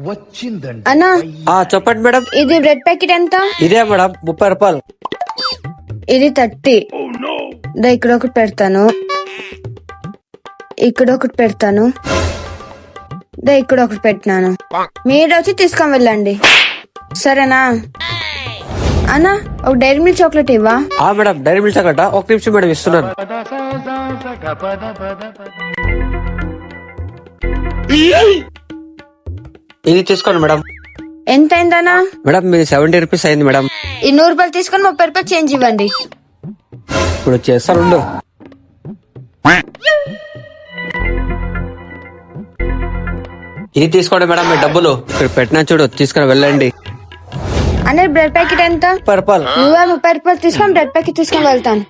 వచ్చిందండి అన్నా చెప్పండి మేడం. ఇది బ్రెడ్ ప్యాకెట్ ఎంత? ఇదే మేడం 30 రూపాయలు. ఇది 30. ఇక్కడ ఒకటి పెడతాను, ఇక్కడ ఒకటి పెడతాను, ఇక్కడ ఒకటి పెట్టినాను. మీరు వచ్చి తీసుకొని వెళ్ళండి, సరేనా? అన్నా ఒక డైరీ మిల్క్ చాక్లెట్ ఇవ్వా? మేడం డైరీ మిల్క్ చాక్లెట్ ఒక నిమిషం మేడం ఇస్తున్నాను. ఇది తీసుకోండి మేడం. ఎంత అయిందన్నా? మేడం మీది 70 రూపీస్ అయింది మేడం. ఈ 100 రూపాయలు తీసుకొని 30 రూపాయలు చేంజ్ ఇవ్వండి. ఇప్పుడు చేస్తాను. ఇది తీసుకోండి మేడం మీ డబ్బులు. ఇక్కడ పెట్టినా చూడు, తీసుకొని వెళ్ళండి. అనే బ్రెడ్ ప్యాకెట్ ఎంత? 30 రూపాయలు. నువ్వే 30 రూపాయలు తీసుకొని బ్రెడ్ ప్యాకెట్ తీసుకొని వెళ్తాను.